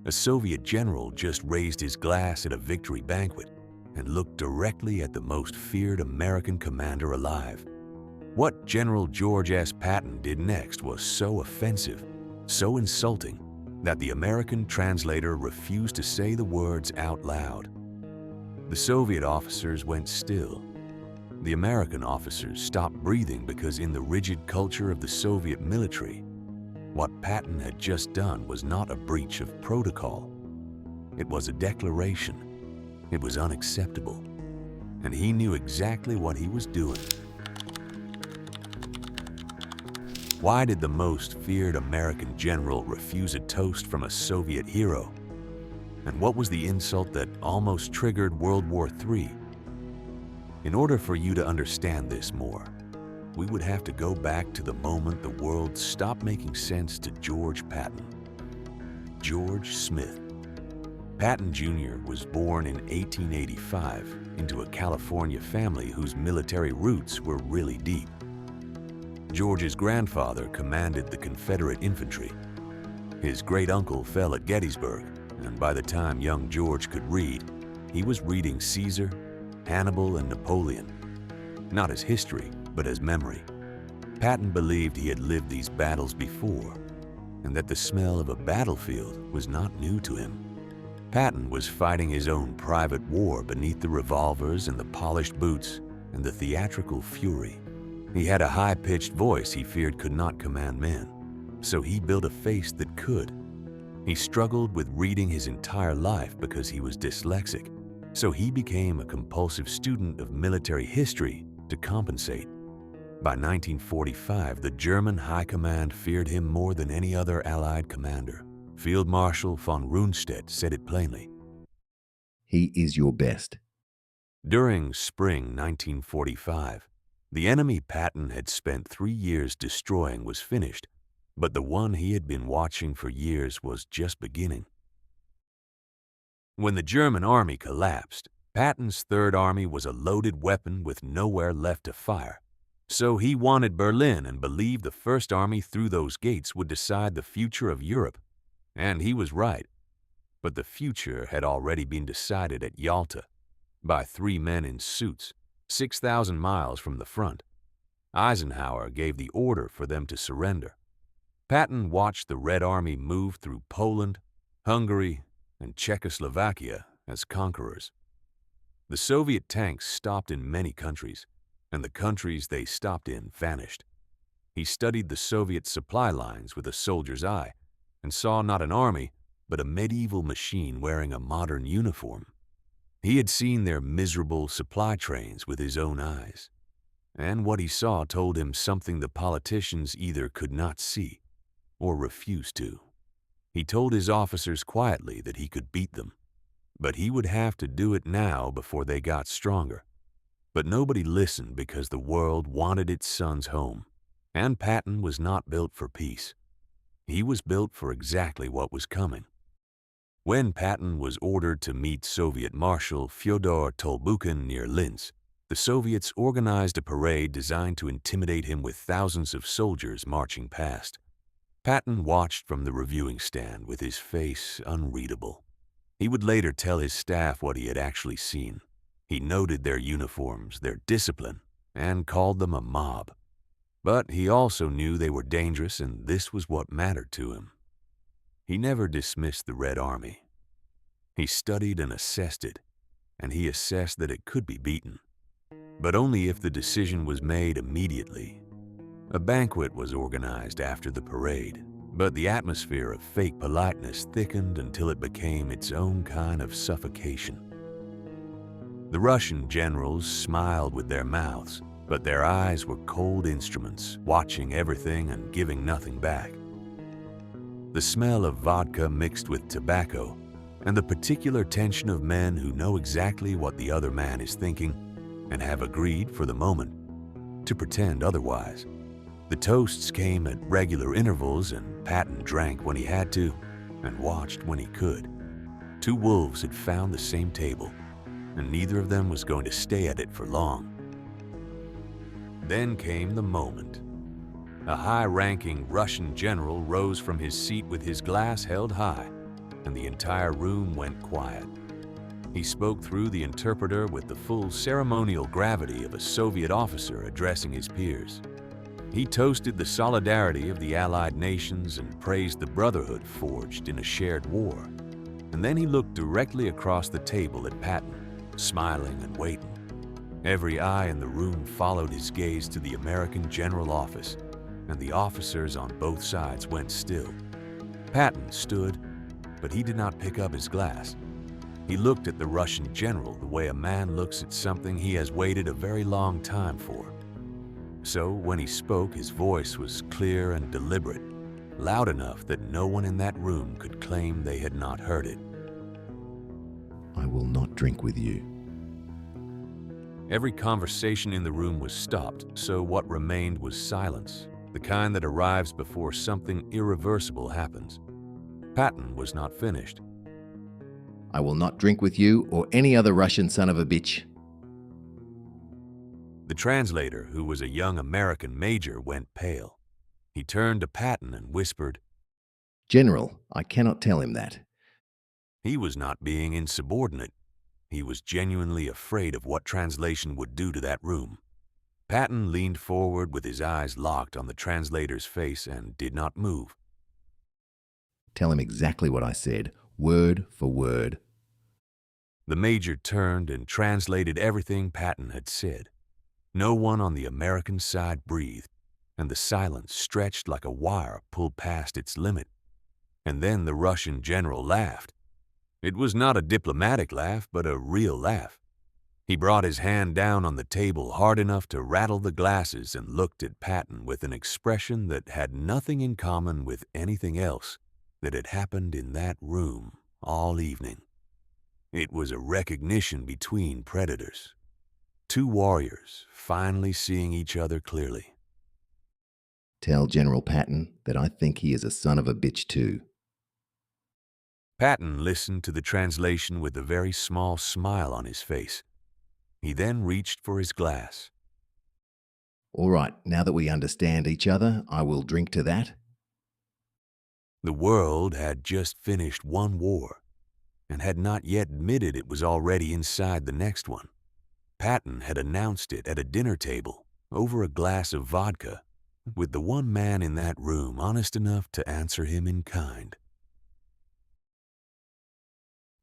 A Soviet general just raised his glass at a victory banquet and looked directly at the most feared American commander alive. What General George S. Patton did next was so offensive, so insulting, that the American translator refused to say the words out loud. The Soviet officers went still. The American officers stopped breathing because in the rigid culture of the Soviet military, what Patton had just done was not a breach of protocol. It was a declaration. It was unacceptable, and he knew exactly what he was doing. Why did the most feared American general refuse a toast from a Soviet hero? And what was the insult that almost triggered World War III? In order for you to understand this more, we would have to go back to the moment the world stopped making sense to George Patton. George Smith. Patton Jr. was born in 1885 into a California family whose military roots were really deep. George's grandfather commanded the Confederate infantry. His great-uncle fell at Gettysburg, and by the time young George could read, he was reading Caesar, Hannibal, and Napoleon, not as history, but as memory. Patton believed he had lived these battles before, and that the smell of a battlefield was not new to him. Patton was fighting his own private war beneath the revolvers and the polished boots and the theatrical fury. He had a high-pitched voice he feared could not command men, so he built a face that could. He struggled with reading his entire life because he was dyslexic, so he became a compulsive student of military history to compensate. By 1945, the German High Command feared him more than any other Allied commander. Field Marshal von Rundstedt said it plainly. He is your best. During spring 1945, the enemy Patton had spent 3 years destroying was finished, but the one he had been watching for years was just beginning. When the German army collapsed, Patton's Third Army was a loaded weapon with nowhere left to fire. So he wanted Berlin and believed the First Army through those gates would decide the future of Europe. And he was right. But the future had already been decided at Yalta by 3 men in suits, 6,000 miles from the front. Eisenhower gave the order for them to surrender. Patton watched the Red Army move through Poland, Hungary, and Czechoslovakia as conquerors. The Soviet tanks stopped in many countries, and the countries they stopped in vanished. He studied the Soviet supply lines with a soldier's eye and saw not an army, but a medieval machine wearing a modern uniform. He had seen their miserable supply trains with his own eyes, and what he saw told him something the politicians either could not see or refused to. He told his officers quietly that he could beat them, but he would have to do it now before they got stronger. But nobody listened because the world wanted its sons home, and Patton was not built for peace. He was built for exactly what was coming. When Patton was ordered to meet Soviet Marshal Fyodor Tolbukhin near Linz, the Soviets organized a parade designed to intimidate him with thousands of soldiers marching past. Patton watched from the reviewing stand with his face unreadable. He would later tell his staff what he had actually seen. He noted their uniforms, their discipline, and called them a mob. But he also knew they were dangerous, and this was what mattered to him. He never dismissed the Red Army. He studied and assessed it, and he assessed that it could be beaten, but only if the decision was made immediately. A banquet was organized after the parade, but the atmosphere of fake politeness thickened until it became its own kind of suffocation. The Russian generals smiled with their mouths, but their eyes were cold instruments, watching everything and giving nothing back. The smell of vodka mixed with tobacco, and the particular tension of men who know exactly what the other man is thinking and have agreed for the moment to pretend otherwise. The toasts came at regular intervals, and Patton drank when he had to and watched when he could. 2 wolves had found the same table, and neither of them was going to stay at it for long. Then came the moment. A high-ranking Russian general rose from his seat with his glass held high. and the entire room went quiet. He spoke through the interpreter with the full ceremonial gravity of a Soviet officer addressing his peers. He toasted the solidarity of the Allied nations and praised the brotherhood forged in a shared war. And then he looked directly across the table at Patton, smiling and waiting. Every eye in the room followed his gaze to the American General Office, and the officers on both sides went still. Patton stood, but he did not pick up his glass. He looked at the Russian general the way a man looks at something he has waited a very long time for. So when he spoke, his voice was clear and deliberate, loud enough that no one in that room could claim they had not heard it. I will not drink with you. Every conversation in the room was stopped, so what remained was silence, the kind that arrives before something irreversible happens. Patton was not finished. I will not drink with you or any other Russian son of a bitch. The translator, who was a young American major, went pale. He turned to Patton and whispered, General, I cannot tell him that. He was not being insubordinate. He was genuinely afraid of what translation would do to that room. Patton leaned forward with his eyes locked on the translator's face and did not move. Tell him exactly what I said, word for word. The major turned and translated everything Patton had said. No one on the American side breathed, and the silence stretched like a wire pulled past its limit. And then the Russian general laughed. It was not a diplomatic laugh, but a real laugh. He brought his hand down on the table hard enough to rattle the glasses and looked at Patton with an expression that had nothing in common with anything else that had happened in that room all evening. It was a recognition between predators. Two warriors finally seeing each other clearly. Tell General Patton that I think he is a son of a bitch too. Patton listened to the translation with a very small smile on his face. He then reached for his glass. All right, now that we understand each other, I will drink to that. The world had just finished one war and had not yet admitted it was already inside the next one. Patton had announced it at a dinner table over a glass of vodka, with the one man in that room honest enough to answer him in kind.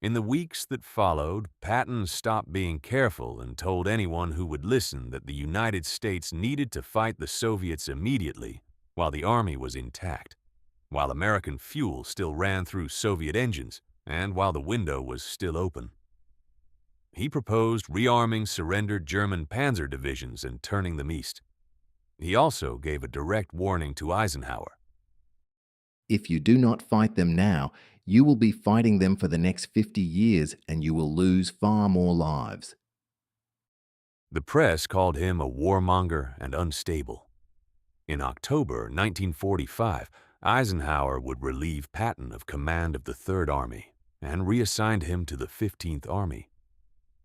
In the weeks that followed, Patton stopped being careful and told anyone who would listen that the United States needed to fight the Soviets immediately while the army was intact, while American fuel still ran through Soviet engines, and while the window was still open. He proposed rearming surrendered German panzer divisions and turning them east. He also gave a direct warning to Eisenhower. If you do not fight them now, you will be fighting them for the next 50 years and you will lose far more lives. The press called him a warmonger and unstable. In October 1945, Eisenhower would relieve Patton of command of the Third Army and reassigned him to the 15th Army.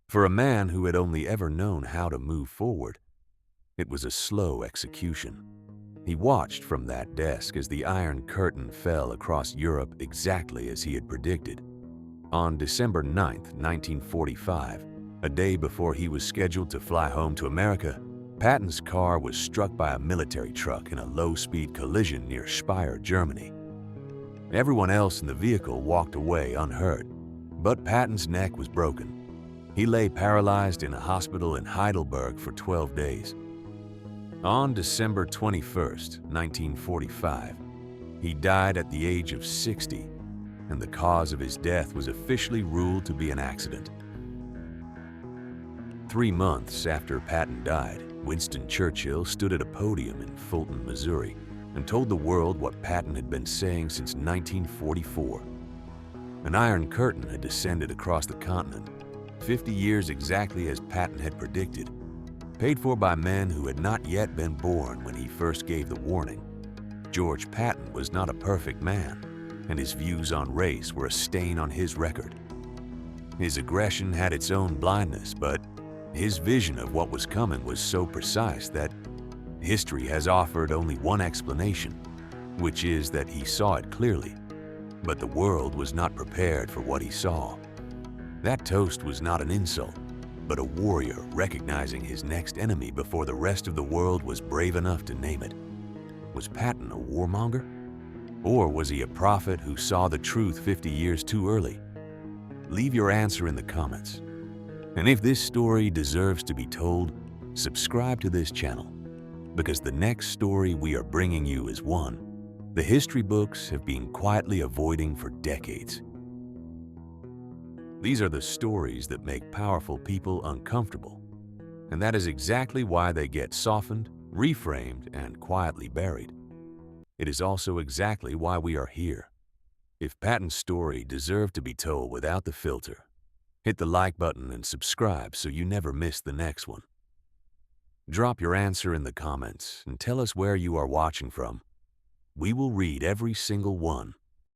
For a man who had only ever known how to move forward, it was a slow execution. He watched from that desk as the Iron Curtain fell across Europe exactly as he had predicted. On December 9, 1945, a day before he was scheduled to fly home to America, Patton's car was struck by a military truck in a low-speed collision near Speyer, Germany. Everyone else in the vehicle walked away unhurt, but Patton's neck was broken. He lay paralyzed in a hospital in Heidelberg for 12 days. On December 21, 1945, he died at the age of 60, and the cause of his death was officially ruled to be an accident. 3 months after Patton died, Winston Churchill stood at a podium in Fulton, Missouri, and told the world what Patton had been saying since 1944. An Iron Curtain had descended across the continent, 50 years exactly as Patton had predicted, paid for by men who had not yet been born when he first gave the warning. George Patton was not a perfect man, and his views on race were a stain on his record. His aggression had its own blindness, but his vision of what was coming was so precise that history has offered only one explanation, which is that he saw it clearly. But the world was not prepared for what he saw. That toast was not an insult, but a warrior recognizing his next enemy before the rest of the world was brave enough to name it. Was Patton a warmonger? Or was he a prophet who saw the truth 50 years too early? Leave your answer in the comments. And if this story deserves to be told, subscribe to this channel, because the next story we are bringing you is one the history books have been quietly avoiding for decades. These are the stories that make powerful people uncomfortable, and that is exactly why they get softened, reframed, and quietly buried. It is also exactly why we are here. If Patton's story deserved to be told without the filter, hit the like button and subscribe so you never miss the next one. Drop your answer in the comments and tell us where you are watching from. We will read every single one